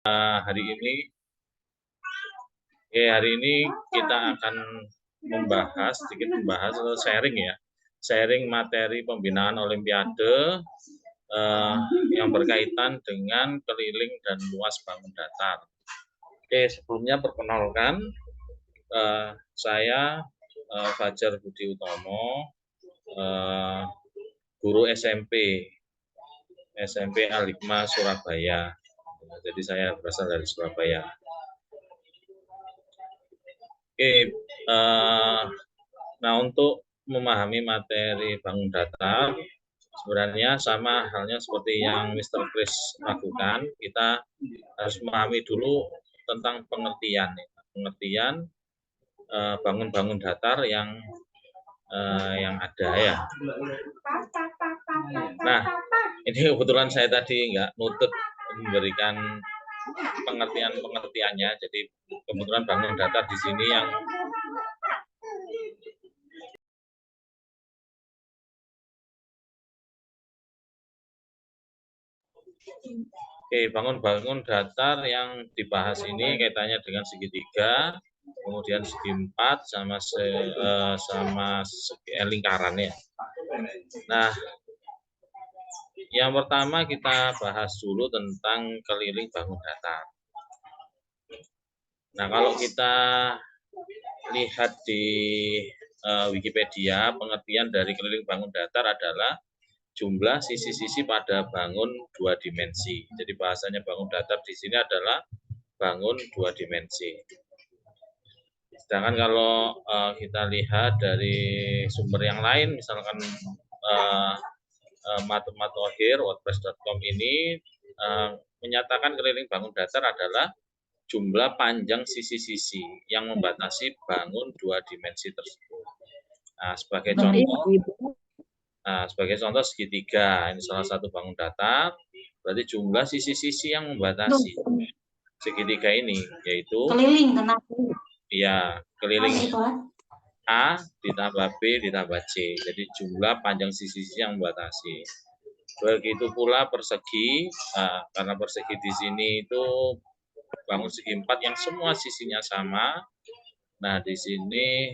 Hari ini, hari ini kita akan sedikit membahas atau sharing ya, sharing materi pembinaan Olimpiade yang berkaitan dengan keliling dan luas bangun datar. Sebelumnya perkenalkan, saya Fajar Budi Utomo, guru SMP Al-Hikmah Surabaya. Jadi saya berasal dari Surabaya. Nah untuk memahami materi bangun datar, sebenarnya sama halnya seperti yang Mr. Chris lakukan, kita harus memahami dulu tentang pengertian bangun-bangun datar yang ada ya. Nah, ini kebetulan saya tadi nggak nutut memberikan pengertiannya, jadi kebetulan bangun datar di sini yang bangun-bangun datar yang dibahas ini kaitannya dengan segitiga, kemudian segi empat sama lingkarannya. Nah, yang pertama kita bahas dulu tentang keliling bangun datar. Nah, kalau kita lihat di Wikipedia, pengertian dari keliling bangun datar adalah jumlah sisi-sisi pada bangun dua dimensi. Jadi bahasanya bangun datar di sini adalah bangun dua dimensi. Sedangkan kalau kita lihat dari sumber yang lain, misalkan Matematohir, WordPress.com ini menyatakan keliling bangun datar adalah jumlah panjang sisi-sisi yang membatasi bangun dua dimensi tersebut. Nah, sebagai contoh segitiga, ini salah satu bangun datar, berarti jumlah sisi-sisi yang membatasi segitiga ini, yaitu keliling A ditambah B ditambah C, jadi jumlah panjang sisi-sisi yang membatasi. Begitu pula persegi, karena persegi di sini itu bangun segi empat yang semua sisinya sama. Nah, di sini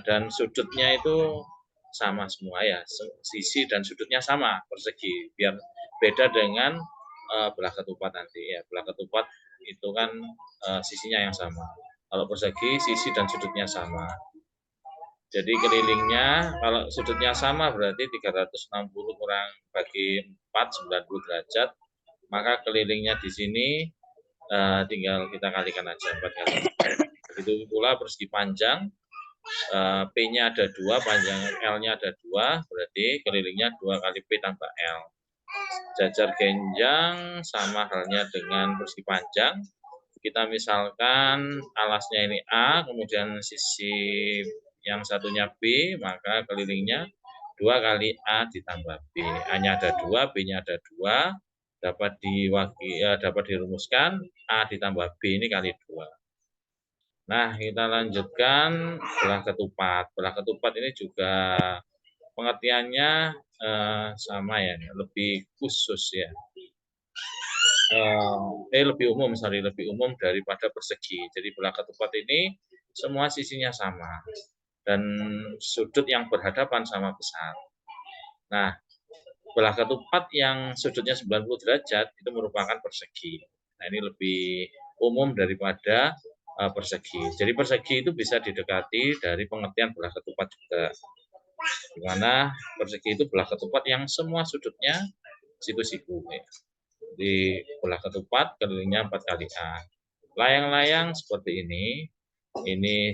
dan sudutnya itu sama semua ya, sisi dan sudutnya sama persegi, biar beda dengan belah ketupat nanti ya. Belah ketupat itu kan sisinya yang sama. Kalau persegi sisi dan sudutnya sama. Jadi kelilingnya kalau sudutnya sama berarti 360 kurang bagi 4 90 derajat. Maka kelilingnya di sini tinggal kita kalikan aja 4 kali. Begitu pula persegi panjang, P-nya ada 2, panjang L-nya ada 2, berarti kelilingnya 2 kali P tambah L. Jajar genjang sama halnya dengan persegi panjang. Kita misalkan alasnya ini A, kemudian sisi yang satunya B, maka kelilingnya 2 kali A ditambah B. A-nya ada 2, B-nya ada 2, dapat dirumuskan A ditambah B ini kali 2. Nah, kita lanjutkan belah ketupat. Belah ketupat ini juga pengertiannya sama ya, lebih khusus ya. Lebih umum daripada persegi. Jadi belah ketupat ini semua sisinya sama dan sudut yang berhadapan sama besar. Nah, belah ketupat yang sudutnya 90 derajat itu merupakan persegi. Nah, ini lebih umum daripada persegi. Jadi persegi itu bisa didekati dari pengertian belah ketupat juga. Di mana persegi itu belah ketupat yang semua sudutnya siku-siku. Ya. Di belah ketupat kelilingnya 4 kali A. Layang-layang seperti ini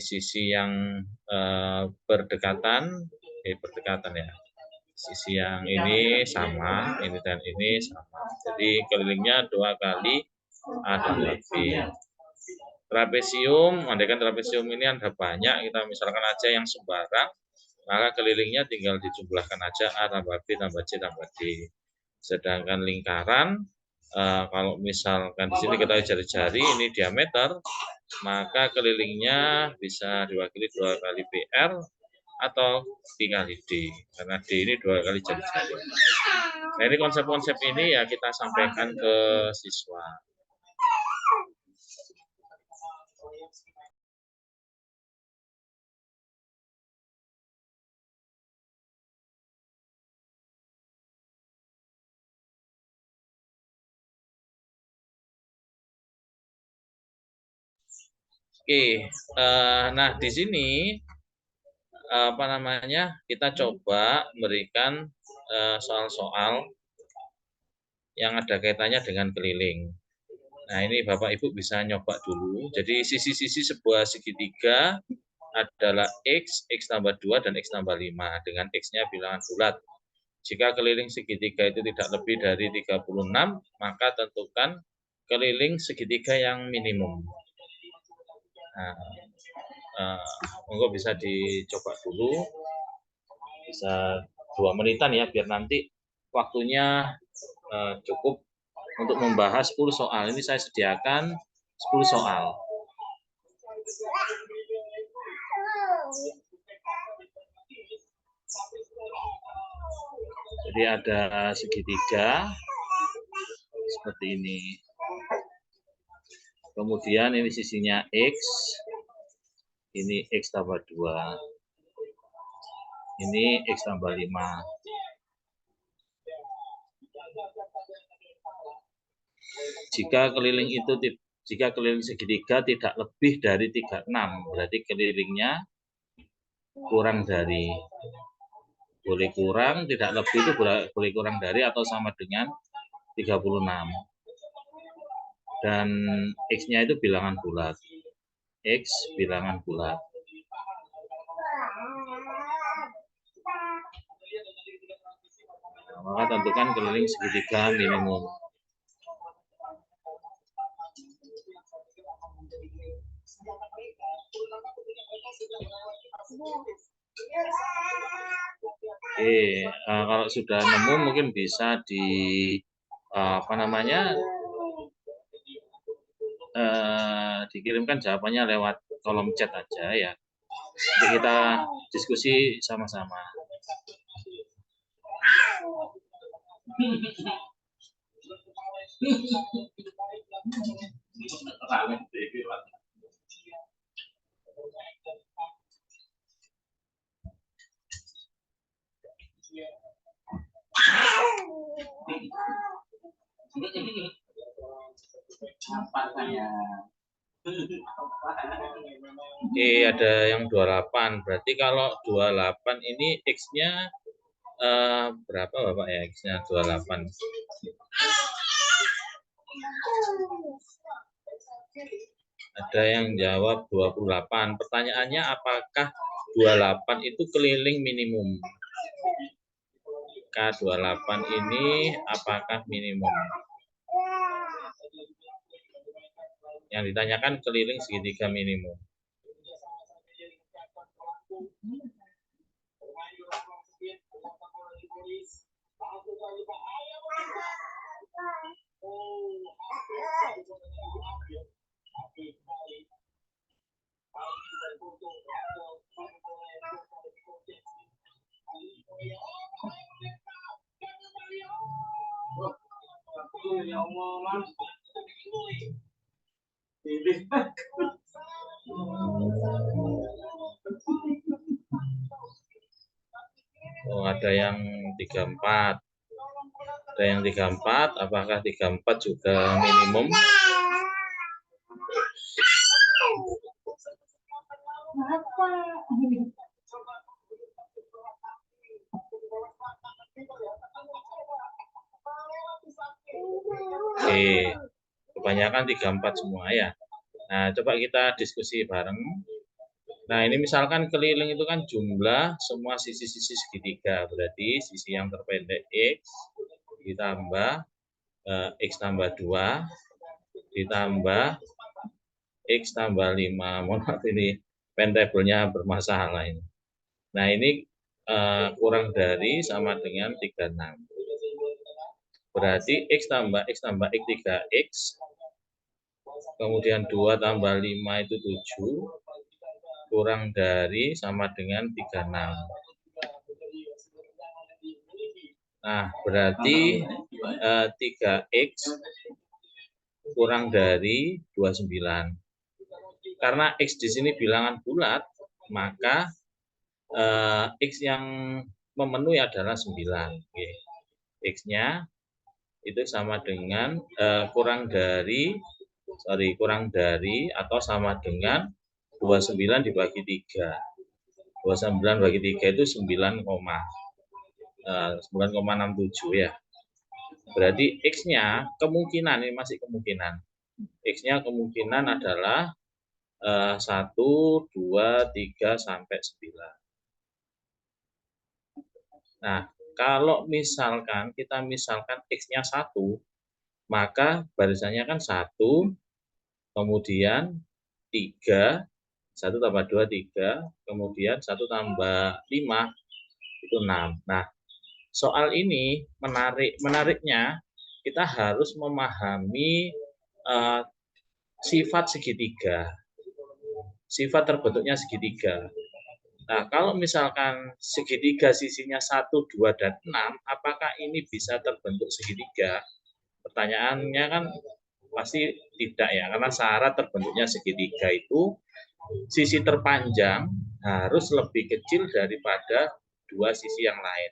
sisi yang berdekatan ya. Sisi yang ini sama, ini dan ini sama. Jadi kelilingnya 2 kali A tambah B. Trapesium, andaikan trapesium ini ada banyak, kita misalkan aja yang sembarang, maka kelilingnya tinggal dijumlahkan aja A tambah B tambah C tambah D. Sedangkan lingkaran, kalau misalkan di sini kita jari-jari ini diameter, maka kelilingnya bisa diwakili 2 kali BR atau 3 kali D, karena D ini 2 kali jari-jari. Nah, ini konsep-konsep ini ya kita sampaikan ke siswa. Oke, nah di sini apa namanya kita coba berikan soal-soal yang ada kaitannya dengan keliling. Nah ini Bapak Ibu bisa nyoba dulu. Jadi sisi-sisi sebuah segitiga adalah X tambah 2, dan X tambah 5. Dengan X-nya bilangan bulat. Jika keliling segitiga itu tidak lebih dari 36, maka tentukan keliling segitiga yang minimum. Nah, monggo bisa dicoba dulu. Bisa 2 menitan ya, biar nanti waktunya cukup untuk membahas 10 soal. Ini saya sediakan 10 soal. Jadi ada segitiga seperti ini. Kemudian ini sisinya X. Ini X tambah 2. Ini X tambah 5. Jika keliling segitiga tidak lebih dari 36, berarti kelilingnya kurang dari. Boleh kurang, tidak lebih itu boleh kurang dari atau sama dengan 36. Dan X-nya itu bilangan bulat. X bilangan bulat. Nah, maka tentukan keliling segitiga minimum. Oke, kalau sudah nemu mungkin bisa di dikirimkan jawabannya lewat kolom chat aja ya. Nanti kita diskusi sama-sama. Oke, ada yang 28. Berarti kalau 28 ini X-nya berapa Bapak ya? X-nya 28. Ada yang jawab 28. Pertanyaannya apakah 28 itu keliling minimum? K28 ini apakah minimum? Yang ditanyakan keliling segitiga minimum. Oh, ada yang 34. Ada yang 34, apakah 34 juga minimum? Oke, kebanyakan 34 semua ya. Nah, coba kita diskusi bareng. Nah, ini misalkan keliling itu kan jumlah semua sisi-sisi segitiga. Berarti sisi yang terpendek X ditambah X tambah 2 ditambah X tambah 5. Mohon maaf ini pentabelnya bermasalah ini. Nah, ini kurang dari sama dengan 36. Berarti X tambah X 3X. Kemudian 2 tambah 5 itu 7. Kurang dari sama dengan 36. Nah, berarti 3X kurang dari 29. Karena X di sini bilangan bulat, maka X yang memenuhi adalah 9. X-nya itu sama dengan kurang dari atau sama dengan 29 dibagi 3. 29 bagi 3 itu 9,67 ya. Berarti X-nya kemungkinan, ini masih kemungkinan. X-nya kemungkinan adalah 1, 2, 3, sampai 9. Nah, kalau misalkan kita X-nya 1, maka barisannya kan 1, kemudian 3, 1 tambah 2, 3, kemudian 1 tambah 5, itu 6. Nah, soal ini menariknya kita harus memahami sifat segitiga, sifat terbentuknya segitiga. Nah, kalau misalkan segitiga sisinya 1, 2, dan 6, apakah ini bisa terbentuk segitiga? Pertanyaannya kan pasti tidak ya, karena syarat terbentuknya segitiga itu sisi terpanjang harus lebih kecil daripada dua sisi yang lain.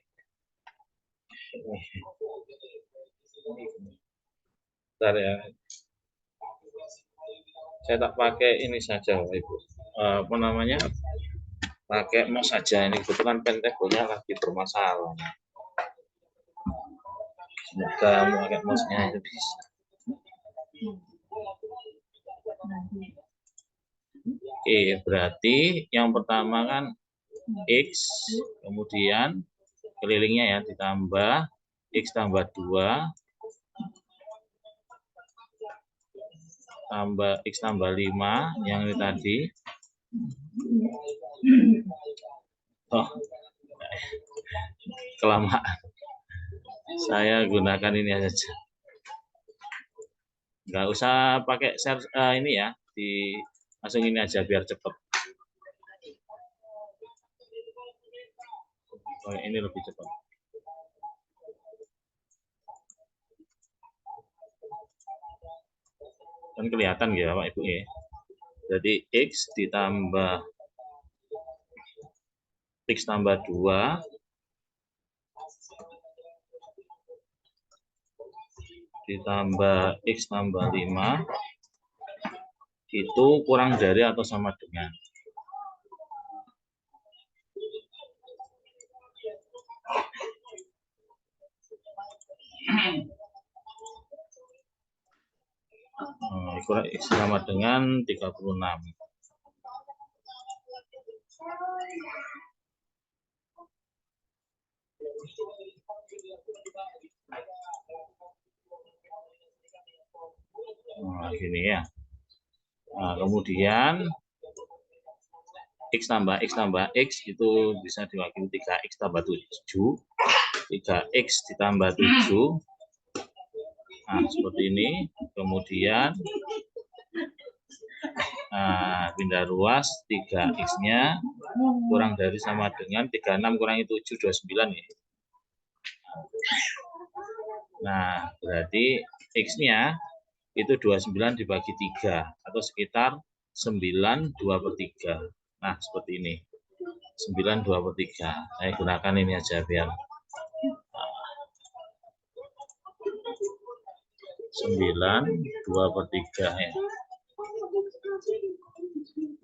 Bentar ya. Saya tak pakai ini saja, Bapak Ibu. Apa namanya? Pakai mouse saja. Ini kebetulan pentable-nya lagi bermasalah. Semoga pakai mouse-nya itu bisa. Oke, berarti yang pertama kan X, kemudian kelilingnya ya ditambah X tambah 2, tambah X tambah 5, yang ini tadi. Oh, kelamaan. Saya gunakan ini saja. Nggak usah pakai share ini ya, langsung ini aja biar cepat. Oh, ini lebih cepat. Kan kelihatan ya Pak Ibu ya. Jadi X ditambah X tambah 2 ditambah X tambah 5 itu kurang dari atau sama dengan. X sama dengan 36. Nah, gini ya. Nah, kemudian X tambah X itu bisa diwakili 3X tambah 7. 3X ditambah 7. Nah, seperti ini. Kemudian pindah ruas 3X-nya kurang dari sama dengan 36 kurangi 7, 29 ya. Nah, berarti X-nya itu 29 dibagi 3 atau sekitar 9/2/3. Nah, seperti ini. 9/2/3. Saya gunakan ini aja biar 9/2/3 ya.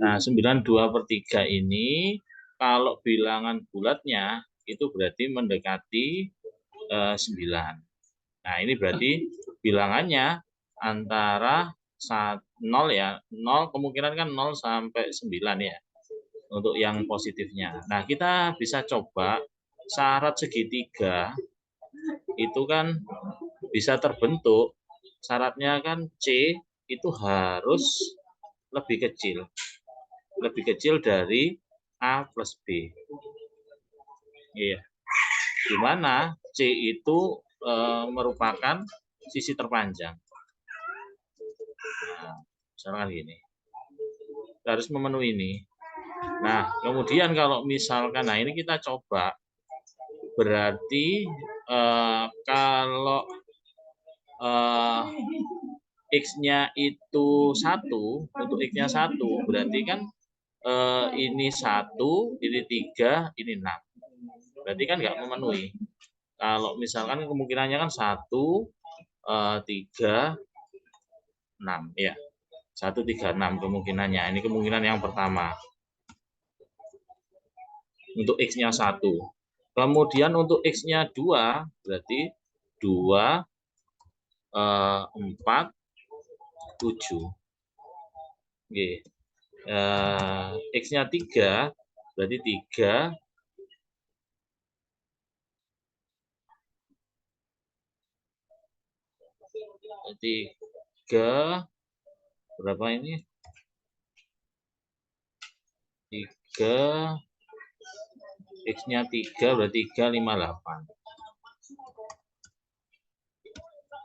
Nah, 9/2/3 ini kalau bilangan bulatnya itu berarti mendekati 9. Nah, ini berarti bilangannya antara 0 ya. 0 kemungkinan kan 0 sampai 9 ya. Untuk yang positifnya. Nah, kita bisa coba syarat segitiga itu kan bisa terbentuk. Syaratnya kan C itu harus lebih kecil. Lebih kecil dari A plus B. Iya. Di mana C itu merupakan sisi terpanjang. Nah, misalkan gini. Kita harus memenuhi ini. Nah, kemudian kalau misalkan, nah ini kita coba. Berarti kalau X-nya itu 1, untuk X-nya 1, berarti kan ini 1, ini 3, ini 6. Berarti kan nggak memenuhi. Kalau misalkan kemungkinannya kan 1, 3, 6 ya. 136 kemungkinannya. Ini kemungkinan yang pertama. Untuk X-nya 1. Kemudian untuk X-nya 2, berarti 2, 4, 7. Oke. X-nya 3, berarti 3, 3, berapa ini? 3, X-nya 3 berarti 358.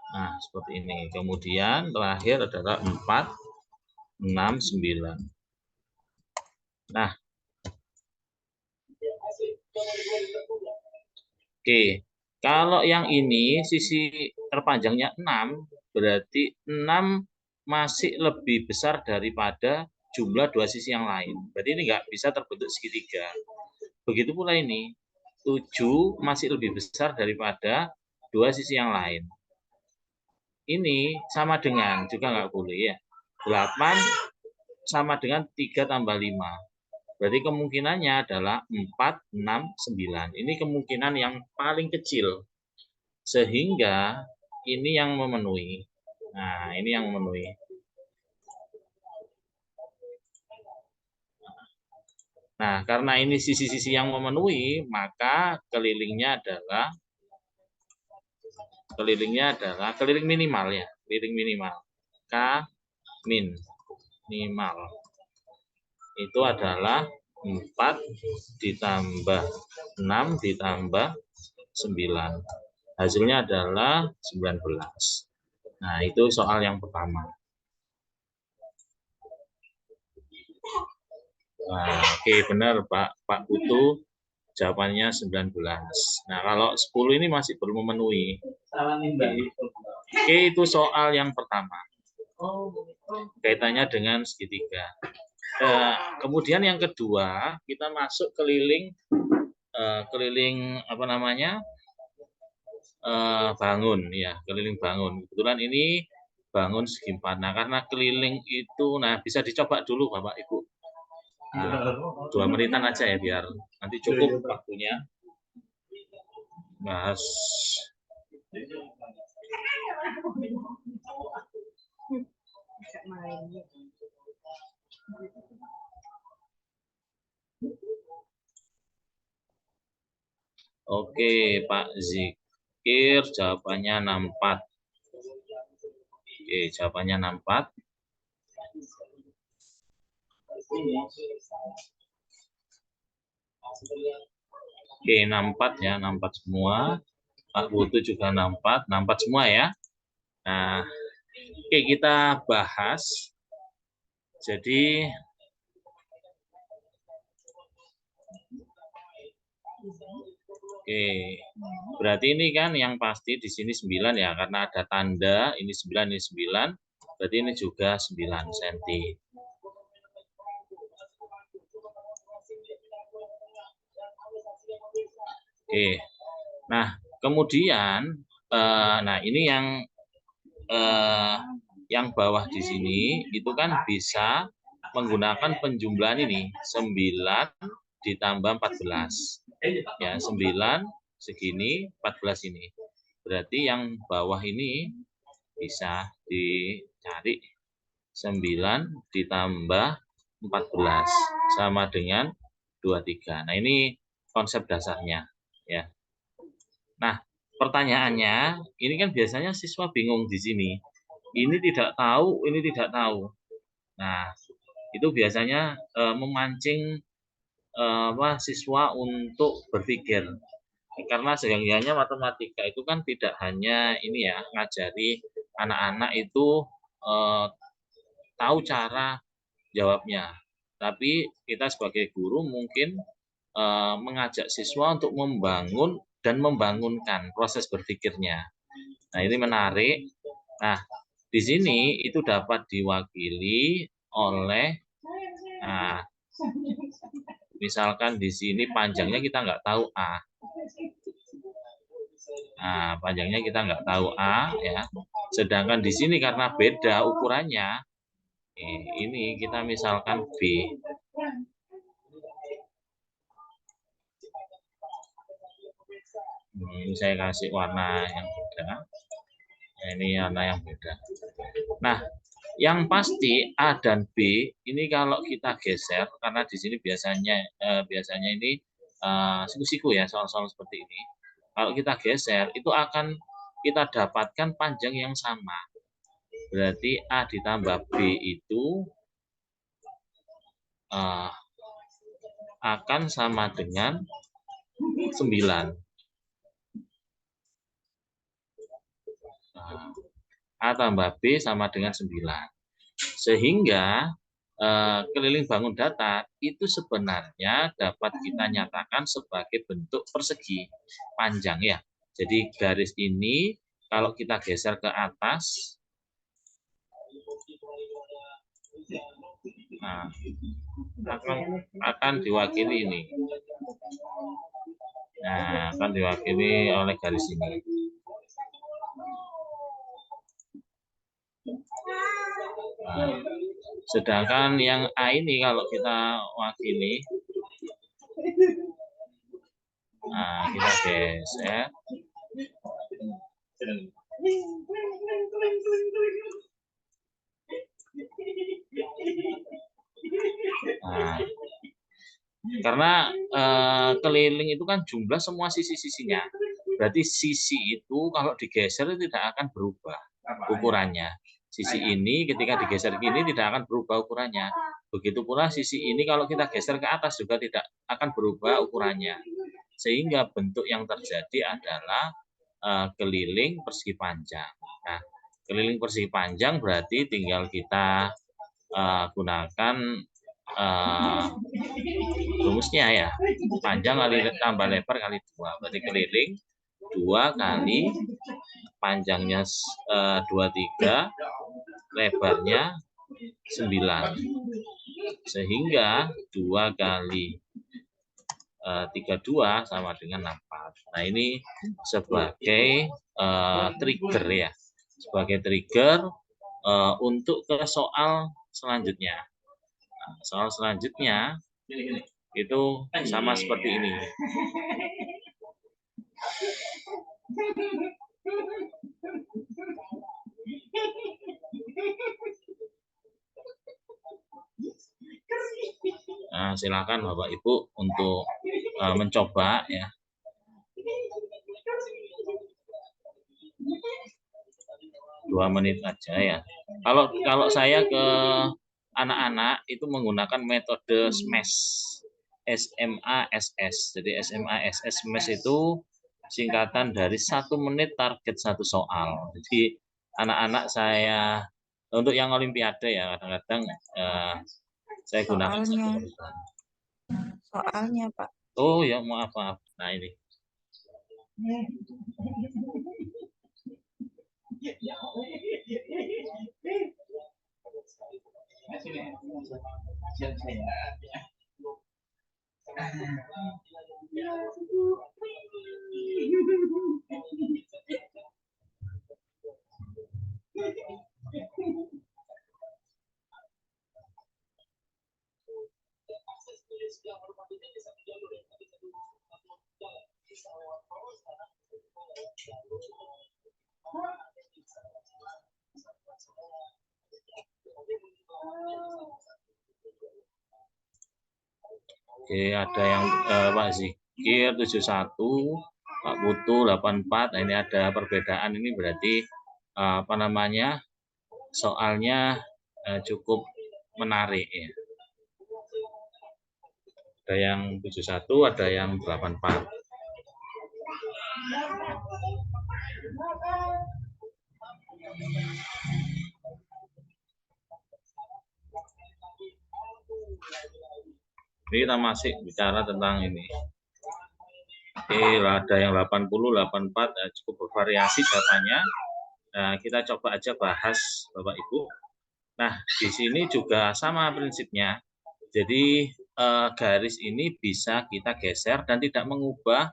Nah, seperti ini. Kemudian terakhir adalah 4, 6, 9. Nah, oke. Kalau yang ini sisi terpanjangnya 6, berarti 6 masih lebih besar daripada jumlah dua sisi yang lain. Berarti ini nggak bisa terbentuk segitiga. Begitu pula ini, 7 masih lebih besar daripada dua sisi yang lain. Ini sama dengan, juga nggak boleh ya. 8 sama dengan 3 tambah 5. Berarti kemungkinannya adalah 4, 6, 9. Ini kemungkinan yang paling kecil. Sehingga ini yang memenuhi. Nah, ini yang memenuhi. Nah, karena ini sisi-sisi yang memenuhi, maka kelilingnya adalah keliling minimal ya, keliling minimal. K min minimal. Itu adalah 4 ditambah 6 ditambah 9. Hasilnya adalah 19. Nah, itu soal yang pertama. Nah, oke, benar Pak Putu, jawabannya 19. Nah, kalau 10 ini masih belum memenuhi. Oke, itu soal yang pertama. Kaitannya dengan segitiga. Kemudian yang kedua, kita masuk keliling apa namanya? Bangun ya, keliling bangun. Kebetulan ini bangun segi 4. Nah, karena keliling itu, nah bisa dicoba dulu Bapak Ibu. 2 menitan aja ya, biar nanti cukup waktunya. Bahas. Oke, Pak Zikir, jawabannya 64. Oke, jawabannya 64. Oke, 64 ya, 64 semua. Pak Putu juga 64, 64 semua ya. Nah, oke, kita bahas. Jadi oke, berarti ini kan yang pasti di sini 9 ya, karena ada tanda ini 9, ini 9. Berarti ini juga 9 cm. Oke, nah kemudian, nah ini yang bawah di sini itu kan bisa menggunakan penjumlahan ini 9 ditambah 14 ya, 9 segini, 14 ini. Berarti yang bawah ini bisa dicari 9 ditambah 14 sama dengan 23. Nah, ini konsep dasarnya ya. Nah, pertanyaannya, ini kan biasanya siswa bingung di sini. Ini tidak tahu, ini tidak tahu. Nah, itu biasanya memancing siswa untuk berpikir. Karena sehingga matematika itu kan tidak hanya ini ya, ngajari anak-anak itu tahu cara jawabnya. Tapi kita sebagai guru mungkin mengajak siswa untuk membangun dan membangunkan proses berpikirnya. Nah, ini menarik. Nah, di sini itu dapat diwakili oleh, nah, misalkan di sini panjangnya kita nggak tahu A. Nah, panjangnya kita nggak tahu A ya. Sedangkan di sini karena beda ukurannya, Ini kita misalkan B. Ini saya kasih warna yang beda. Ini warna yang beda. Nah, yang pasti A dan B ini kalau kita geser, karena di sini biasanya ini siku-siku ya, soal-soal seperti ini. Kalau kita geser itu akan kita dapatkan panjang yang sama. Berarti A ditambah B itu akan sama dengan 9. A tambah B sama dengan 9. Sehingga keliling bangun datar itu sebenarnya dapat kita nyatakan sebagai bentuk persegi panjang ya. Jadi garis ini kalau kita geser ke atas, nah, akan diwakili ini. Nah, akan diwakili oleh garis ini. Nah, sedangkan yang A ini kalau kita wakili, nah kita geser. Nah, karena keliling itu kan jumlah semua sisi-sisinya. Berarti sisi itu kalau digeser tidak akan berubah ukurannya. Sisi ini ketika digeser gini tidak akan berubah ukurannya. Begitu pula sisi ini kalau kita geser ke atas juga tidak akan berubah ukurannya. Sehingga bentuk yang terjadi adalah keliling persegi panjang. Nah, keliling persegi panjang berarti tinggal kita gunakan rumusnya ya, panjang kali tambah lebar kali 2, berarti keliling 2 kali panjangnya 23, lebarnya 9, sehingga 2 kali 32 sama dengan 64. Nah, ini sebagai trigger ya, sebagai trigger untuk ke soal selanjutnya. Nah, soal selanjutnya itu sama seperti ini. Nah, silakan Bapak Ibu untuk mencoba ya. Dua menit aja ya. Kalau saya ke anak-anak itu menggunakan metode SMASH. SMASS. Jadi SMASS itu singkatan dari 1 menit target 1 soal. Jadi anak-anak saya untuk yang olimpiade ya kadang-kadang saya gunakan soalnya Pak. Oh ya, maaf. Nah ini. Oke, ada yang Pak Zikir 71, Pak Putu 84. Nah, ini ada perbedaan, ini berarti apa namanya? Soalnya cukup menarik ya. Ada yang 71, ada yang 84. Ini kita masih bicara tentang ini. Ada yang 80, 84, cukup bervariasi datanya. Nah, kita coba aja bahas Bapak Ibu. Nah, di sini juga sama prinsipnya. Jadi garis ini bisa kita geser dan tidak mengubah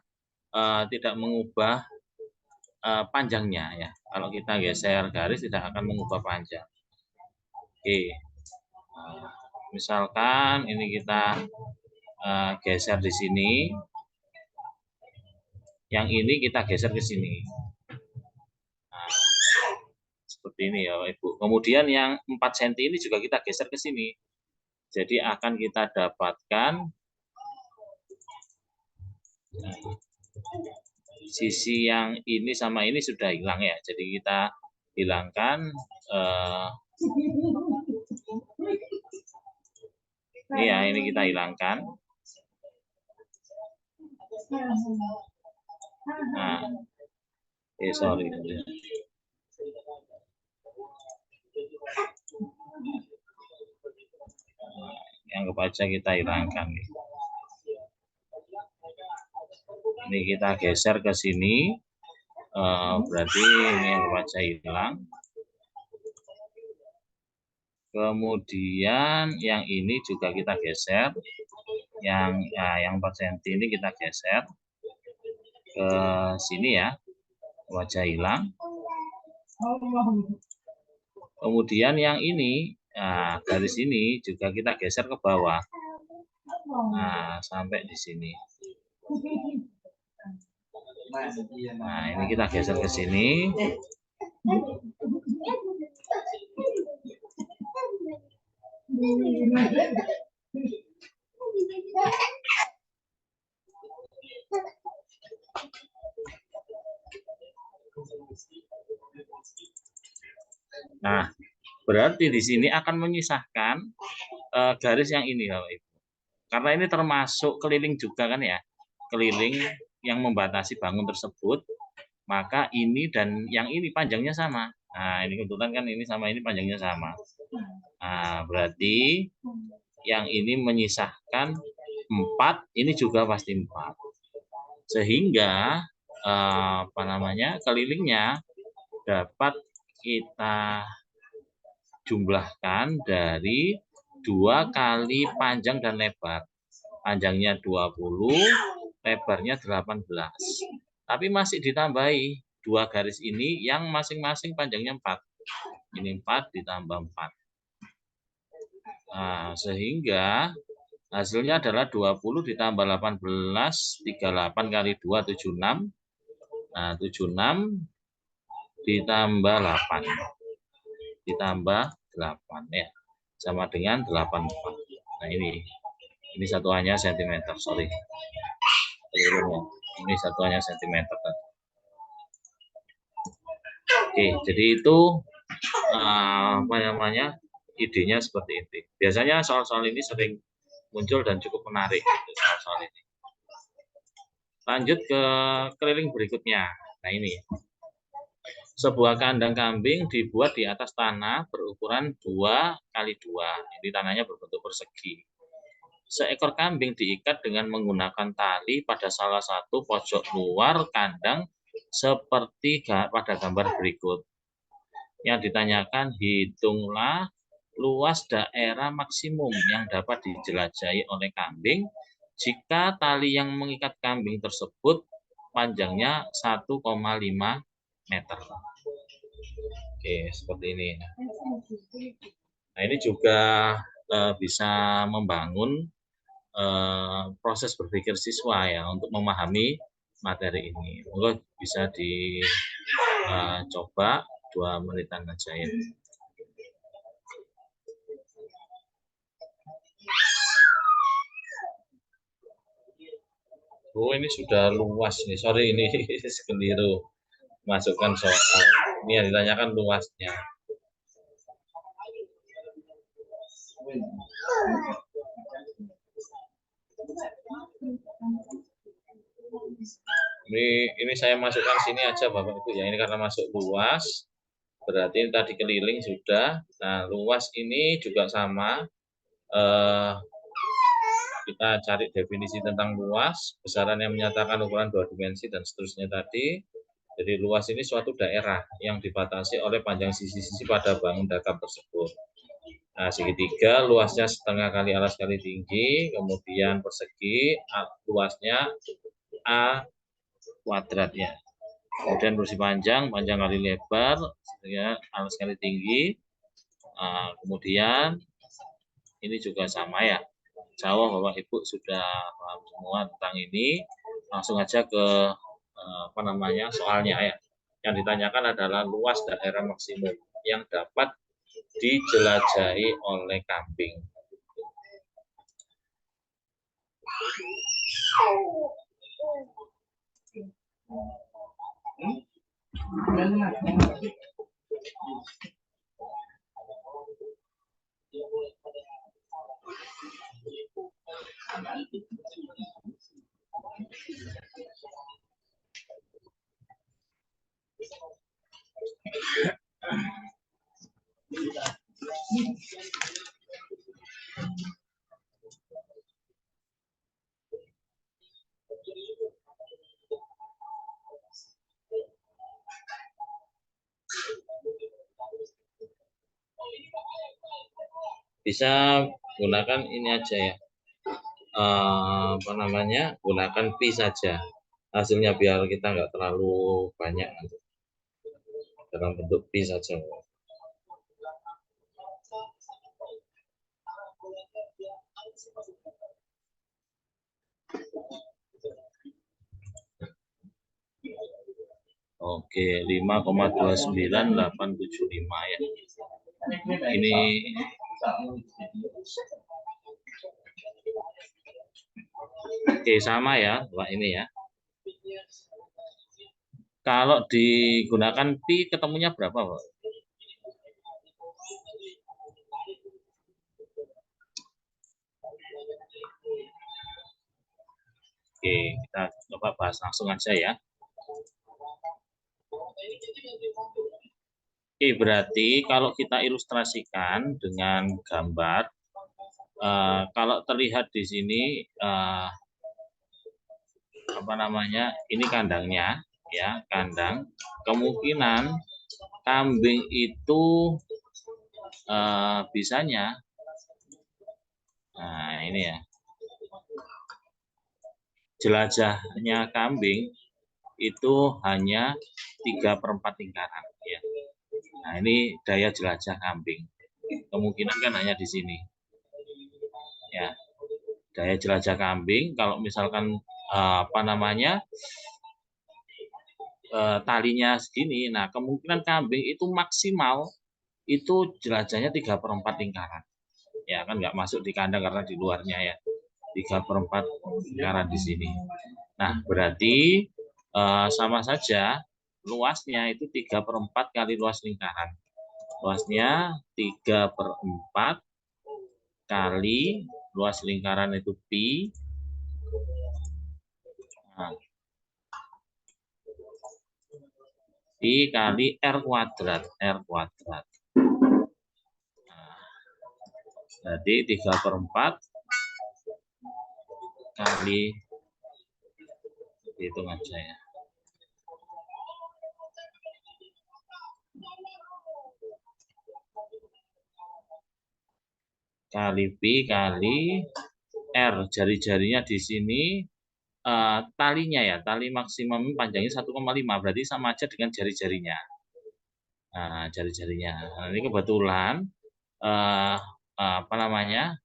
panjangnya ya. Kalau kita geser garis tidak akan mengubah panjang. Oke. Misalkan ini kita geser di sini, yang ini kita geser ke sini. Nah, seperti ini ya Ibu. Kemudian yang 4 cm ini juga kita geser ke sini. Jadi akan kita dapatkan sisi yang ini sama ini sudah hilang ya. Jadi kita hilangkan ini ya, ini kita hilangkan. Nah, sorry. Yang aja kita hilangkan. Ini kita geser ke sini, berarti ini yang aja hilang. Kemudian yang ini juga kita geser, yang 4 cm ini kita geser ke sini ya, wajah hilang. Kemudian yang ini, garis ini juga kita geser ke bawah, sampai di sini. Nah, ini kita geser ke sini. Nah, berarti di sini akan menyisahkan garis yang ini, Bapak Ibu. Karena ini termasuk keliling juga kan ya, keliling yang membatasi bangun tersebut, maka ini dan yang ini panjangnya sama. Nah, ini kebetulan kan ini sama ini panjangnya sama. Nah, berarti yang ini menyisahkan 4, ini juga pasti 4. Sehingga kelilingnya dapat kita jumlahkan dari 2 kali panjang dan lebar. Panjangnya 20, lebarnya 18. Tapi masih ditambahi 2 garis ini yang masing-masing panjangnya 4. Ini 4 ditambah 4. Nah, sehingga hasilnya adalah 20 ditambah 18, 38 kali 2, 76. Nah, 76 ditambah 8. Ditambah 8 ya. Sama dengan 84. Nah, ini satuannya cm, sorry. Ini satuannya cm. Oke, jadi itu idenya seperti itu. Biasanya soal-soal ini sering muncul dan cukup menarik soal-soal ini. Lanjut ke keliling berikutnya. Nah, ini sebuah kandang kambing dibuat di atas tanah berukuran 2 kali 2. Jadi tanahnya berbentuk persegi. Seekor kambing diikat dengan menggunakan tali pada salah satu pojok luar kandang seperti pada gambar berikut. Yang ditanyakan, hitunglah luas daerah maksimum yang dapat dijelajahi oleh kambing jika tali yang mengikat kambing tersebut panjangnya 1,5 meter. Oke, seperti ini. Nah, ini juga bisa membangun proses berpikir siswa ya untuk memahami materi ini. Monggo bisa dicoba 2 menitan aja ya. Oh, ini sudah luas nih. Sorry, ini keliru. Masukkan soal. Ini yang ditanyakan luasnya. Ini saya masukkan sini aja Bapak Ibu ya. Ini karena masuk luas. Berarti tadi keliling sudah. Nah, luas ini juga sama. Kita cari definisi tentang luas, besaran yang menyatakan ukuran 2 dimensi, dan seterusnya tadi. Jadi luas ini suatu daerah yang dibatasi oleh panjang sisi-sisi pada bangun dakar tersebut. Nah, segitiga luasnya setengah kali alas kali tinggi, kemudian persegi luasnya A kuadrat ya. Kemudian bersih panjang kali lebar, alas kali tinggi. Kemudian ini juga sama ya. Jauh Bapak Ibu sudah paham semua tentang ini. Langsung aja ke apa namanya soalnya ya. Yang ditanyakan adalah luas daerah maksimum yang dapat dijelajahi oleh kambing. Bisa gunakan ini aja ya, apa namanya, gunakan pi saja hasilnya biar kita nggak terlalu banyak nanti. Dalam bentuk pi saja. Oke, 5,29875 ya. Ini oke sama ya, Pak ini ya. Kalau digunakan pi ketemunya berapa, Pak? Oke, kita coba bahas langsung aja ya. Oke, berarti kalau kita ilustrasikan dengan gambar, kalau terlihat di sini apa namanya, ini kandangnya ya, kandang. Kemungkinan kambing itu bisanya, nah ini ya, jelajahnya kambing itu hanya 3/4 lingkaran ya. Nah ini daya jelajah kambing, kemungkinan kan hanya di sini ya. Daya jelajah kambing kalau misalkan apa namanya, talinya segini, nah kemungkinan kambing itu maksimal itu jelajahnya 3/4 lingkaran ya, kan nggak masuk di kandang karena di luarnya ya, 3/4 lingkaran di sini. Nah berarti sama saja luasnya itu 3/4 kali luas lingkaran. Luasnya 3/4 kali luas lingkaran itu pi. Nah, pi kali R kuadrat. Nah, jadi 3/4 kali, hitung aja ya. Kali pi kali R, jari-jarinya di sini talinya ya, tali maksimum panjangnya 1,5, berarti sama aja dengan jari-jarinya. Nah, jari-jarinya. Nah, ini kebetulan apa namanya,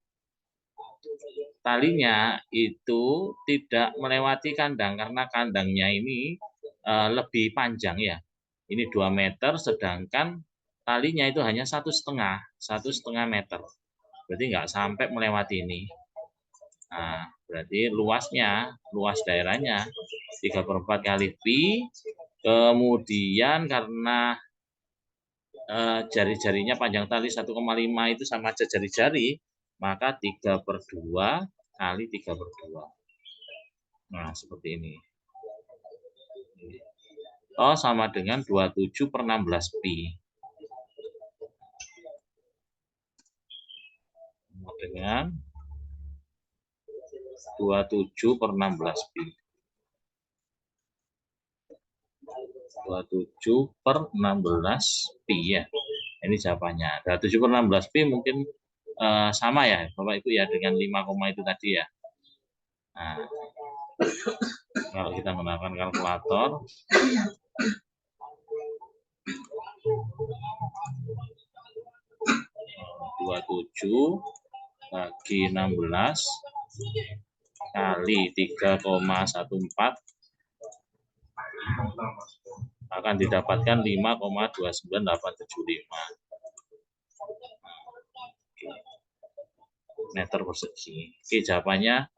talinya itu tidak melewati kandang karena kandangnya ini lebih panjang ya. Ini 2 meter, sedangkan talinya itu hanya 1,5 meter. Berarti nggak sampai melewati ini. Nah, berarti luas daerahnya 3/4 kali pi. Kemudian karena jari-jarinya panjang tali 1,5 itu sama aja jari-jari, maka 3/2 kali 3/2. Nah, seperti ini. Oh, sama dengan 27/16 pi. Sama dengan 27/16 pi. 27/16 pi ya. Ini jawabannya. 27/16 pi mungkin sama ya Bapak Ibu ya dengan 5, itu tadi ya. Nah, kalau kita menggunakan kalkulator, 27 bagi 16 kali 3,14 akan didapatkan 5,29875 meter persegi. Oke, jawabannya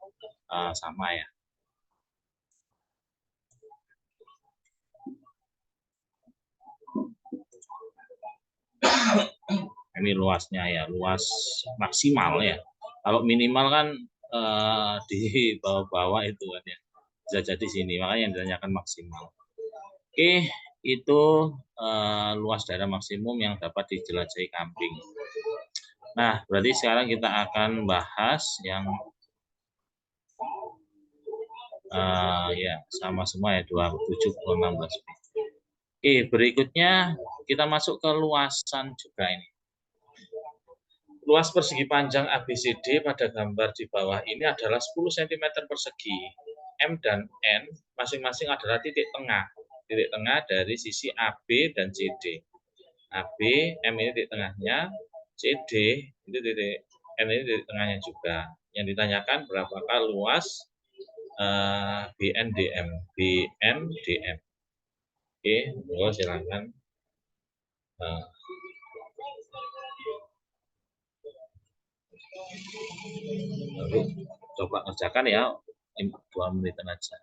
sama ya. Ini luasnya ya, luas maksimal ya. Kalau minimal kan di bawah-bawah itu kan ya. Bisa jadi sini, makanya yang ditanyakan maksimal. Oke, itu luas daerah maksimum yang dapat dijelajahi kambing. Nah, berarti sekarang kita akan bahas yang ya sama semua ya 27,16. Oke, berikutnya kita masuk ke luasan juga ini. Luas persegi panjang ABCD pada gambar di bawah ini adalah 10 cm persegi. M dan N masing-masing adalah titik tengah. Titik tengah dari sisi AB dan CD. AB, M ini titik tengahnya, CD itu titik, N ini titik tengahnya juga. Yang ditanyakan berapakah luas BNDM. BNDM. Oke, silakan. Lalu coba kerjakan ya 2 menit aja.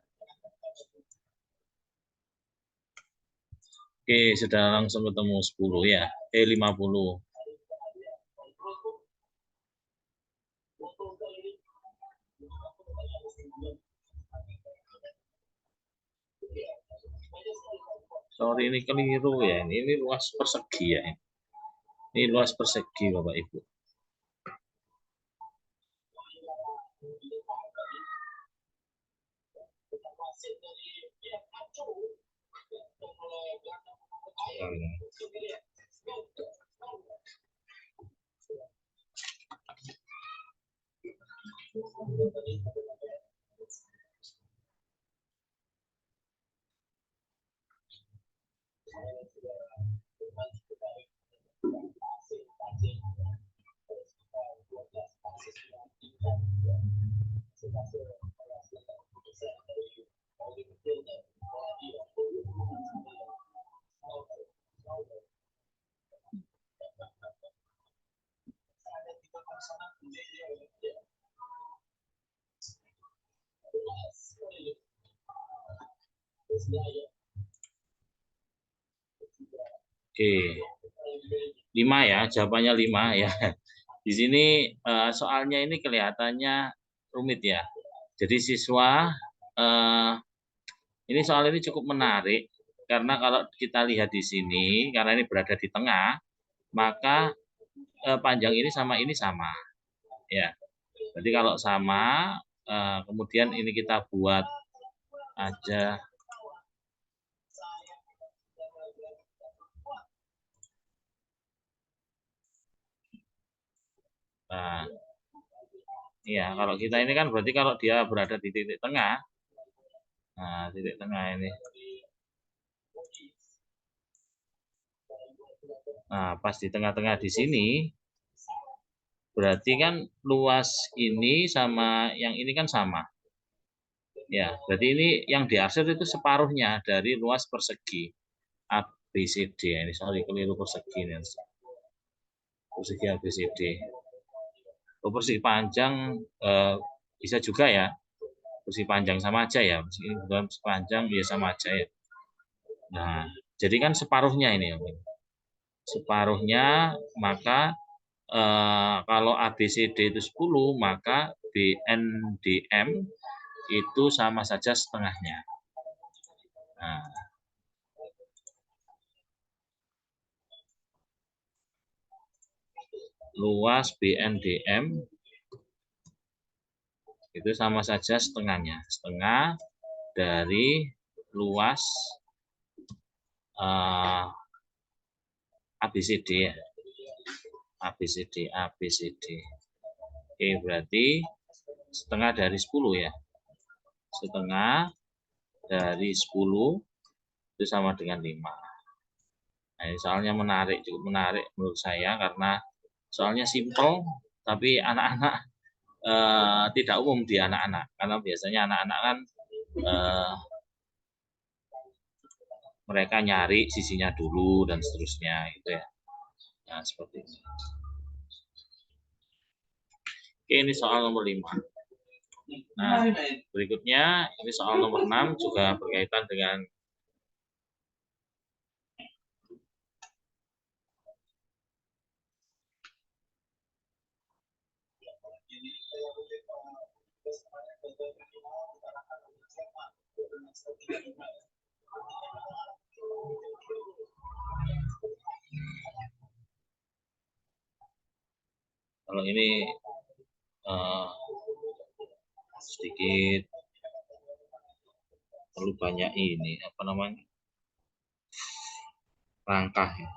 Oke, sudah langsung ketemu 10 ya. 50. Sorry, ini keliru ya. Ini luas persegi ya. Ini luas persegi Bapak Ibu. Oke, 5 ya, jawabannya 5 ya. Di sini soalnya ini kelihatannya rumit ya. Jadi siswa ini soal ini cukup menarik karena kalau kita lihat di sini, karena ini berada di tengah, maka panjang ini sama ya. Jadi kalau sama, kemudian ini kita buat aja nah, ya kalau kita ini kan berarti kalau dia berada di titik tengah, nah titik tengah ini, nah pas di tengah-tengah di sini, berarti kan luas ini sama yang ini kan sama, ya berarti ini yang diarsir itu separuhnya dari luas persegi ABCD. Ini sorry keliru persegi ini, persegi ABCD. Persegi panjang bisa juga ya, persegi panjang sama aja ya, persegi panjang ya sama aja ya. Nah, jadi kan separuhnya ini, separuhnya, maka kalau ABCD itu 10, maka BNDM itu sama saja setengahnya. Nah, luas BNDM itu sama saja setengahnya, setengah dari luas ABCD ya. ABCD. Oke, berarti setengah dari 10 ya. Setengah dari 10 itu sama dengan 5. Nah, ini soalnya menarik, cukup menarik menurut saya karena soalnya simple, Tapi anak-anak tidak umum di anak-anak, karena biasanya anak-anak kan mereka nyari sisinya dulu dan seterusnya gitu ya. Nah, seperti ini. Oke, ini soal nomor 5. Nah, berikutnya ini soal nomor 6 juga berkaitan dengan kalau ini sedikit perlu banyak ini apa namanya langkah ya.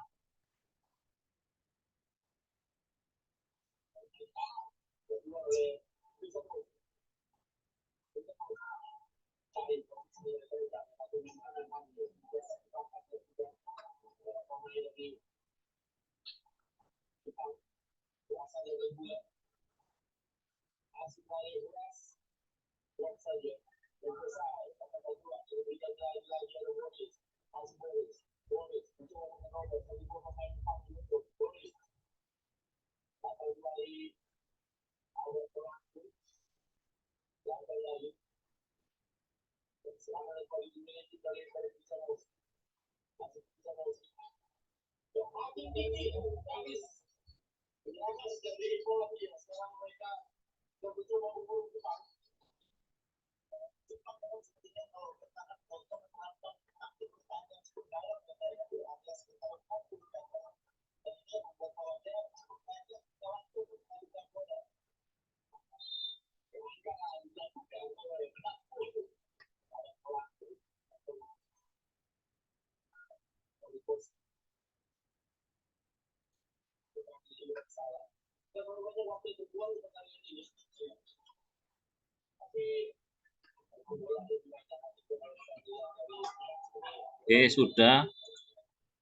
Oke, sudah.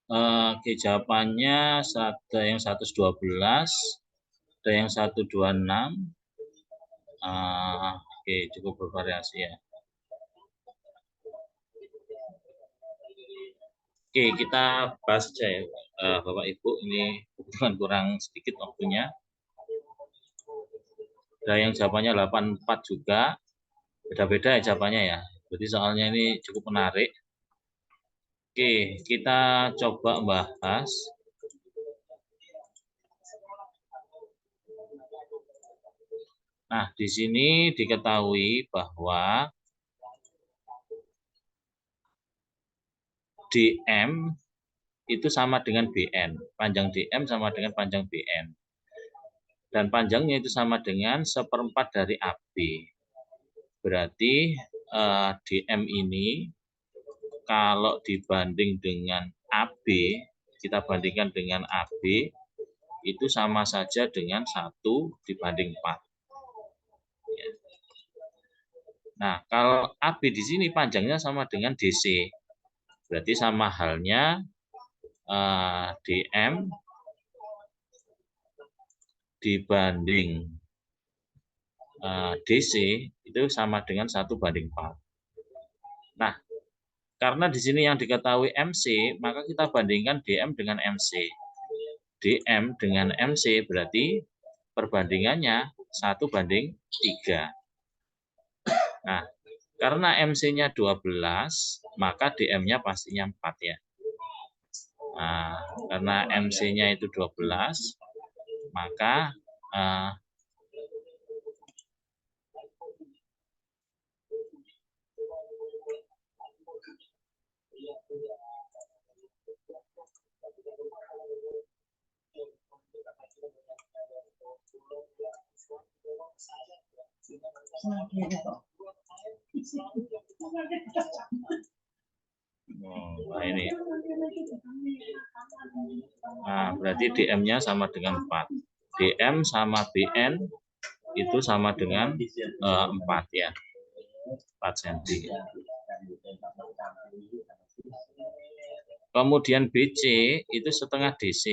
Oke, jawabannya ada yang 112, ada yang 126. Oke, cukup bervariasi ya. Oke, kita bahas saja ya, Bapak Ibu. Ini kebetulan kurang sedikit waktunya. Ada yang jawabannya 84 juga. Beda-beda ya jawabannya ya. Jadi soalnya ini cukup menarik. Oke, kita coba bahas Nah, di sini diketahui bahwa DM itu sama dengan BN. Panjang DM sama dengan panjang BN. Dan panjangnya itu sama dengan 1/4 dari AB. Berarti DM ini kalau dibanding dengan AB, kita bandingkan dengan AB, itu sama saja dengan 1/4. Nah, kalau AB di sini panjangnya sama dengan DC. Berarti sama halnya DM dibanding DC itu sama dengan 1/4. Nah, karena di sini yang diketahui MC, maka kita bandingkan DM dengan MC. DM dengan MC berarti perbandingannya 1/3. Nah, karena MC-nya 12, maka DM-nya pastinya 4 ya. Nah, karena MC-nya itu 12, maka nah ini. Nah, berarti DM-nya sama dengan 4. DM sama BN itu sama dengan 4 ya. 4 cm. Kemudian BC itu setengah DC.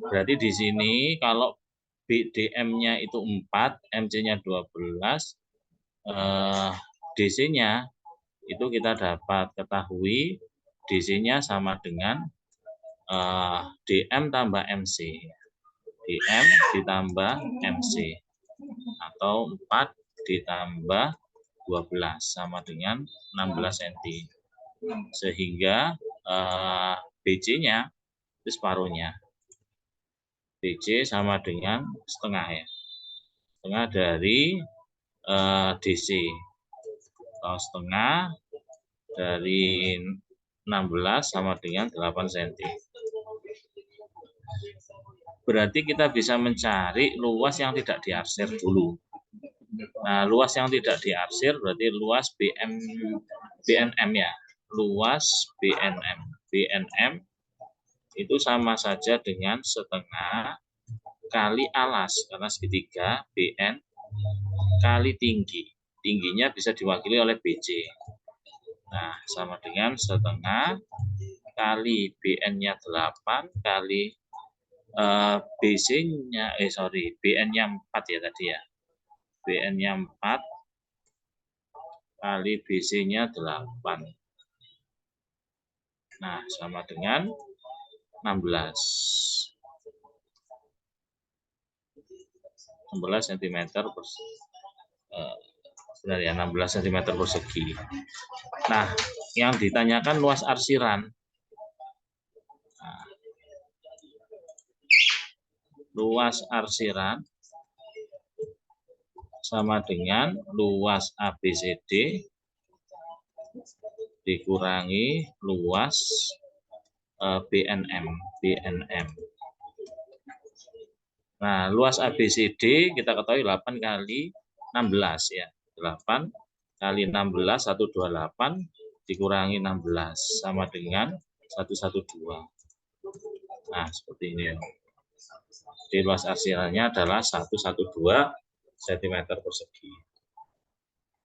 Berarti di sini kalau BDM-nya itu 4, MC-nya 12, DC-nya itu kita dapat ketahui DC-nya sama dengan DM tambah MC. DM ditambah MC. Atau 4 ditambah 12 sama dengan 16 cm. Sehingga BC-nya itu separuhnya. BC sama dengan setengah ya. Setengah dari DC. Atau setengah dari 16 sama dengan 8 cm. Berarti kita bisa mencari luas yang tidak diarsir dulu. Nah, luas yang tidak diarsir berarti luas BNM ya. Luas BNM. BNM itu sama saja dengan setengah kali alas, karena segitiga BN kali tinggi. Tingginya bisa diwakili oleh BC. Nah, sama dengan setengah kali BN-nya 8 kali BC-nya, BN-nya 4 ya tadi ya. BN-nya 4 kali BC-nya 8. Nah, sama dengan 16. 16 cm benar ya, 16 cm persegi. Nah, yang ditanyakan luas arsiran. Nah, luas arsiran sama dengan luas ABCD dikurangi luas BNM. Nah, luas ABCD kita ketahui 8 kali 16 ya. 8 kali 16 128 dikurangi 16 sama dengan 112. Nah, seperti ini ya. Jadi luas arsirannya adalah 112 cm persegi.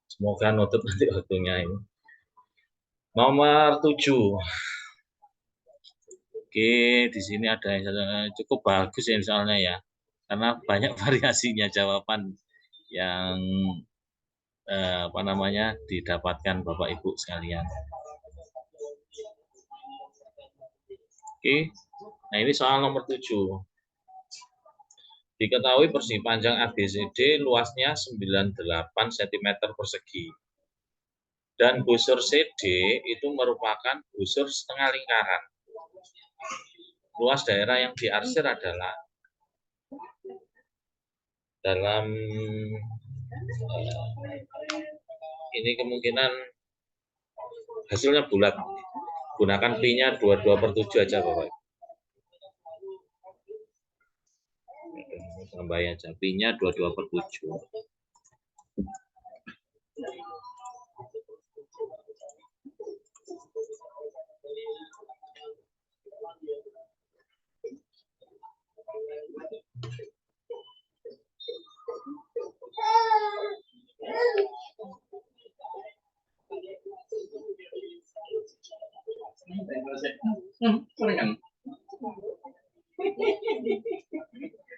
Semoga nutut nanti waktunya ini. Nomor 7. Oke, di sini ada yang cukup bagus ya misalnya ya. Karena banyak variasinya jawaban yang didapatkan Bapak Ibu sekalian. Oke. Nah, ini soal nomor 7. Diketahui persegi panjang ABCD luasnya 98 cm persegi. Dan busur CD itu merupakan busur setengah lingkaran. Luas daerah yang diarsir adalah dalam ini kemungkinan hasilnya bulat. Gunakan pi-nya 22/7 aja Bapak. Tambah aja pi-nya 22/7.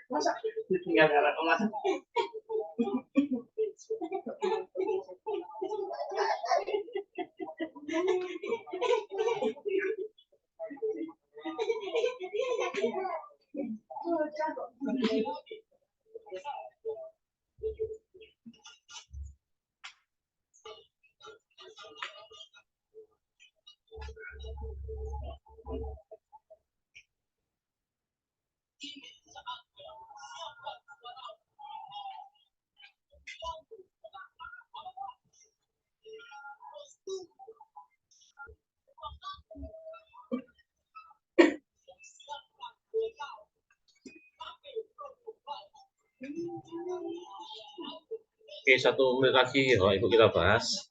Masa tinggal darah kemasan. Oke, 1 menit lagi Ibu kita bahas.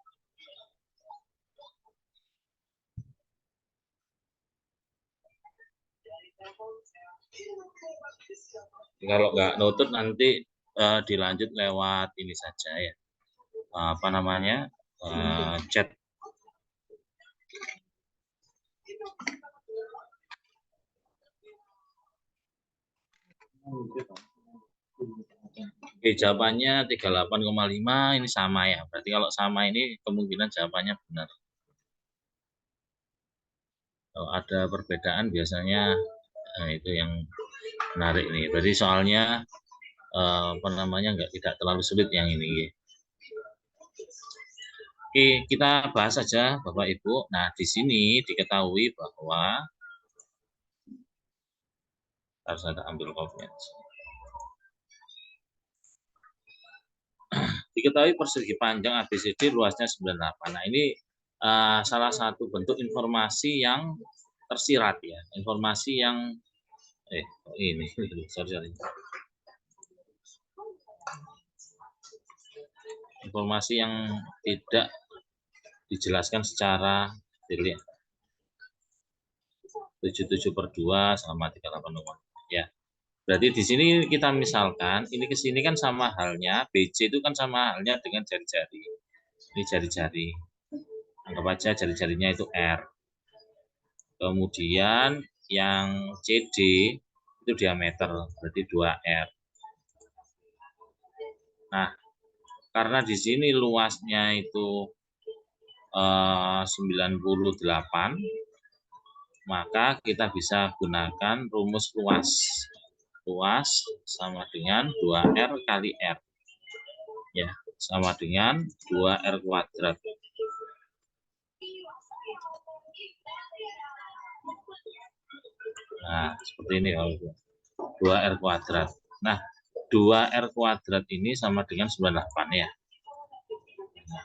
Kalau nggak nutut nanti dilanjut lewat ini saja ya. Chat. Oke, jawabannya 38,5 ini sama ya. Berarti kalau sama ini kemungkinan jawabannya benar. Kalau ada perbedaan biasanya itu yang menarik nih. Berarti soalnya apa namanya tidak terlalu sulit yang ini. Oke, kita bahas saja Bapak Ibu. Nah, di sini diketahui bahwa harus ada ambil kopi. Diketahui persegi panjang ABCD luasnya 98. Nah, ini salah satu bentuk informasi yang tersirat ya. Informasi yang ini sorry. Informasi yang tidak dijelaskan secara detail. 77/2 sama 38. Ya. Berarti di sini kita misalkan, ini ke sini kan sama halnya, BC itu kan sama halnya dengan jari-jari. Ini jari-jari. Anggap aja jari-jarinya itu R. Kemudian yang CD itu diameter, berarti 2R. Nah, karena di sini luasnya itu 98, maka kita bisa gunakan rumus luas. Luas sama dengan 2R kali R. Ya, sama dengan 2R kuadrat. Nah, seperti ini kalau 2R kuadrat. Nah, 2R kuadrat ini sama dengan 98 ya. Nah,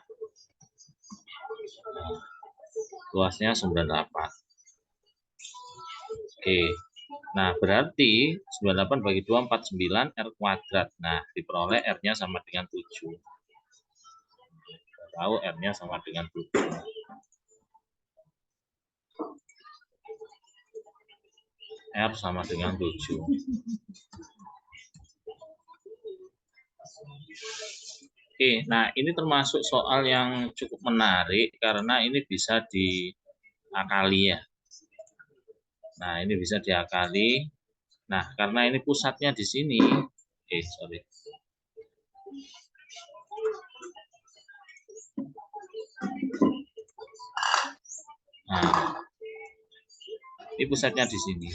luasnya 98. Oke. Nah, berarti 98 bagi 2, 49 R kuadrat. Nah, diperoleh R-nya sama dengan 7. Kita tahu R-nya sama dengan 7. R sama dengan 7. Oke, nah ini termasuk soal yang cukup menarik karena ini bisa diakali ya. Nah, ini bisa diakali. Nah, karena ini pusatnya di sini. Sorry. Nah, ini pusatnya di sini.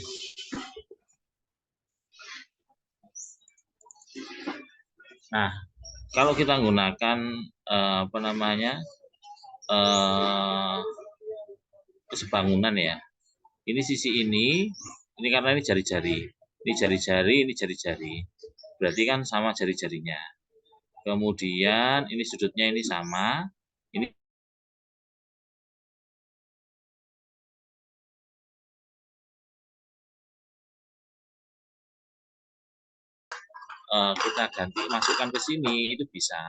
Nah, kalau kita menggunakan apa namanya kesebangunan ya. Ini sisi ini karena ini jari-jari. Ini jari-jari, ini jari-jari. Berarti kan sama jari-jarinya. Kemudian ini sudutnya ini sama. Ini kita ganti masukkan ke sini itu bisa.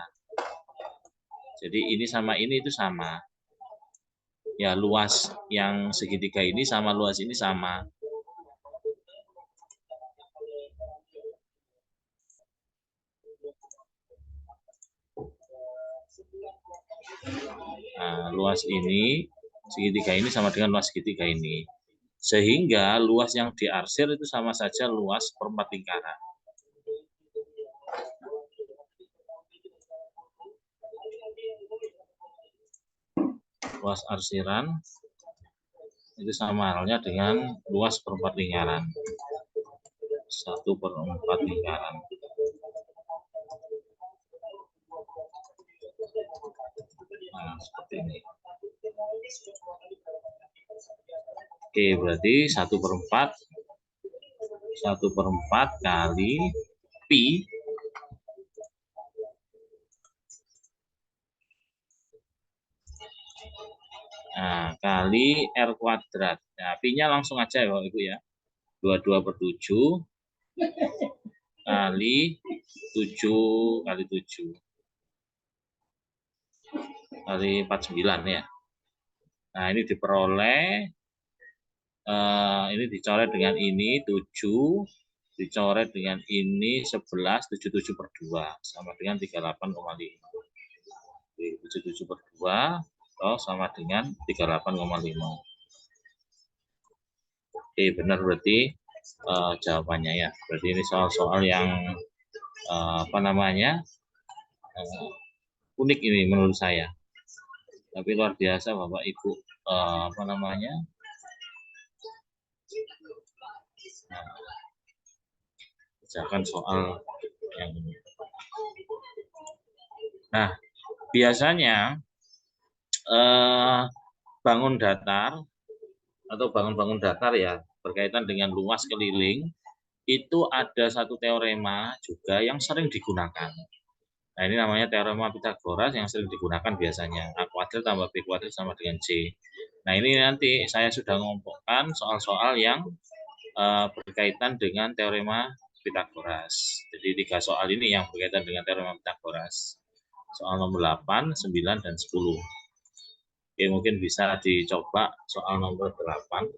Jadi ini sama ini itu sama. Ya, luas yang segitiga ini sama luas ini sama. Nah, luas ini segitiga ini sama dengan luas segitiga ini. Sehingga luas yang diarsir itu sama saja luas per 4 lingkaran. Luas arsiran itu sama halnya dengan luas per 4 lingkaran. 1/4 lingkaran. Nah, seperti ini. Oke, berarti 1/4 kali pi kali R kuadrat. Nah, pi-nya langsung aja ya Ibu ya. 22/7 kali 7 kali 7 kali 49 ya. Nah, ini diperoleh ini dicoret dengan ini 7 dicoret dengan ini 11 77/2 sama dengan 38,5. 77/2 sama dengan 38,5. Oke, benar berarti jawabannya ya. Berarti ini soal-soal yang apa namanya, unik ini menurut saya. Tapi luar biasa Bapak Ibu, apa namanya, kerjakan soal yang ini. Nah, biasanya bangun datar atau bangun-bangun datar ya berkaitan dengan luas keliling itu ada satu teorema juga yang sering digunakan. Nah, ini namanya teorema Pythagoras yang sering digunakan biasanya. A kuadrat tambah B kuadrat sama dengan C. Nah, ini nanti saya sudah mengumpulkan soal-soal yang berkaitan dengan teorema Pythagoras. Jadi 3 soal ini yang berkaitan dengan teorema Pythagoras. Soal nomor 8, 9, dan 10. Oke, mungkin bisa dicoba soal nomor 8.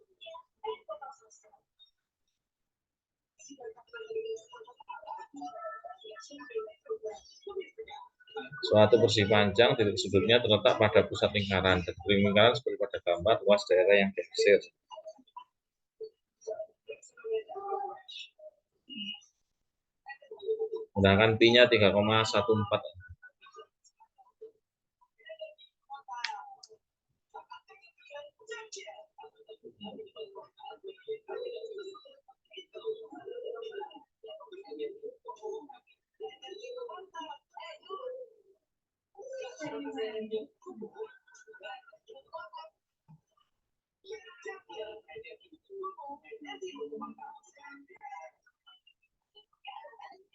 Suatu persegi panjang titik sudutnya terletak pada pusat lingkaran. Titik lingkaran seperti pada gambar luas daerah yang diusir. Gunakan pi-nya 3,14.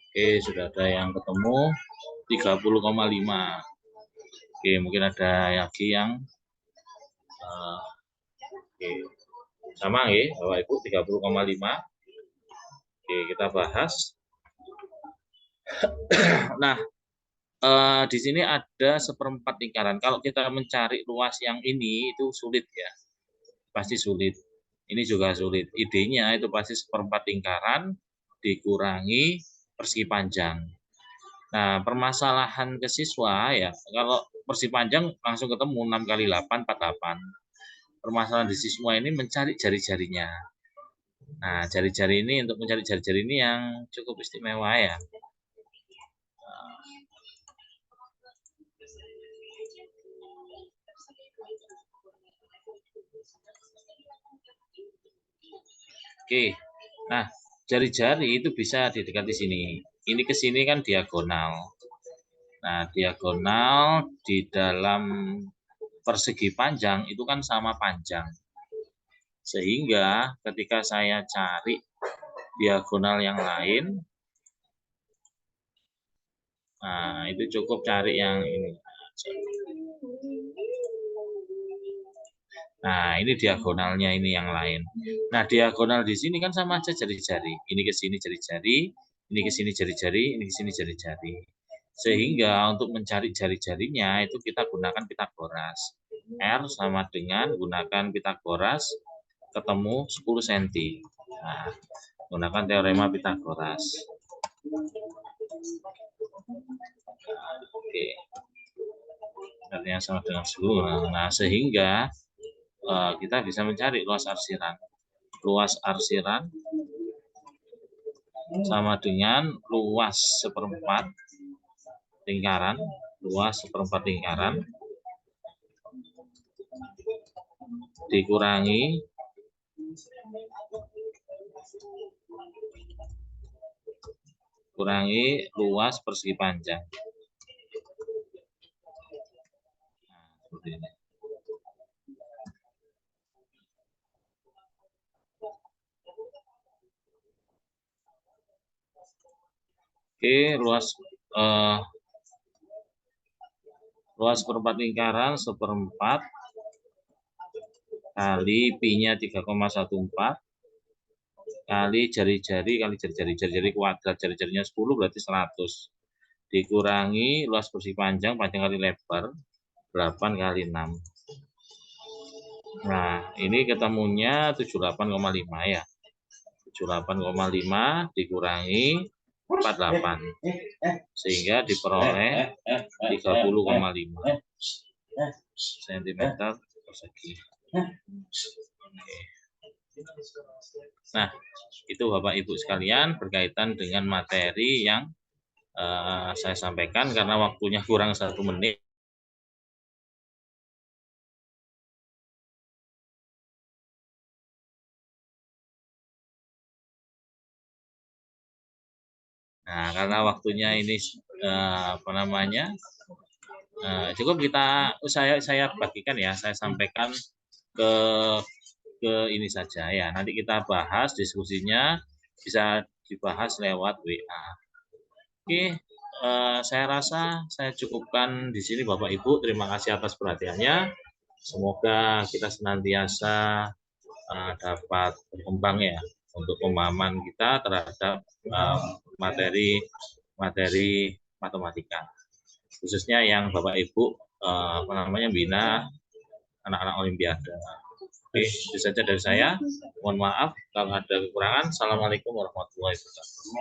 Oke, sudah ada yang ketemu 30,5. Oke, mungkin ada lagi yang oke. Sama ya, Bapak Ibu 30,5. Oke, kita bahas. Nah, di sini ada seperempat lingkaran. Kalau kita mencari luas yang ini itu sulit ya. Pasti sulit. Ini juga sulit. Idenya itu pasti seperempat lingkaran dikurangi persegi panjang. Nah, permasalahan ke siswa ya, kalau persegi panjang langsung ketemu 6 kali 8, 48. Permasalahan di siswa ini mencari jari-jarinya. Nah, jari-jari ini, untuk mencari jari-jari ini yang cukup istimewa ya. Oke, nah jari-jari itu bisa didekati sini. Ini ke sini kan diagonal. Nah, diagonal di dalam persegi panjang itu kan sama panjang. Sehingga ketika saya cari diagonal yang lain, nah itu cukup cari yang ini. Nah, ini diagonalnya ini yang lain. Nah, diagonal di sini kan sama aja jari-jari. Ini ke sini jari-jari, ini ke sini jari-jari, ini ke sini jari-jari. Sehingga untuk mencari jari-jarinya itu kita gunakan Pythagoras. R sama dengan gunakan Pythagoras ketemu 10 cm. Nah, gunakan teorema Pythagoras. Oke. Artinya sama dengan 10. Nah, sehingga kita bisa mencari luas arsiran. Luas arsiran sama dengan luas seperempat lingkaran, luas seperempat lingkaran dikurangi luas persegi panjang. Nah, seperti ini. Oke, luas perempat lingkaran seperempat kali pi-nya 3,14 kali jari-jari kuadrat, jari-jarinya 10 berarti 100 dikurangi luas persegi panjang kali lebar 8 kali 6. Nah, ini ketemunya 78,5 ya. 78,5 dikurangi 48 sehingga diperoleh 30,5 cm persegi. Oke. Nah, itu Bapak Ibu sekalian berkaitan dengan materi yang saya sampaikan karena waktunya kurang 1 menit. Nah, karena waktunya ini cukup saya bagikan ya, saya sampaikan ke ini saja ya. Nanti kita bahas diskusinya bisa dibahas lewat WA. Oke, saya rasa saya cukupkan di sini Bapak Ibu. Terima kasih atas perhatiannya. Semoga kita senantiasa dapat berkembang ya untuk pemahaman kita terhadap materi matematika, khususnya yang Bapak Ibu bina anak-anak Olimpiade. Oke, itu saja dari saya. Mohon maaf kalau ada kekurangan. Assalamualaikum warahmatullahi wabarakatuh.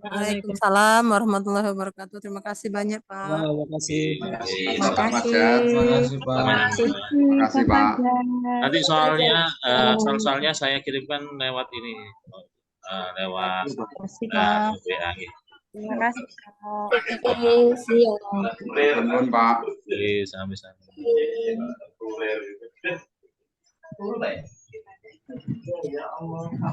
Waalaikumsalam warahmatullahi wabarakatuh. Terima kasih banyak, Pak. Terima kasih. Terima kasih. Terima kasih, Pak. Terima kasih, Pak. Nanti soalnya saya kirimkan lewat ini, lewat WA. Terima kasih, Pak. Nuhun, Pak. Oke, sampai-sampai.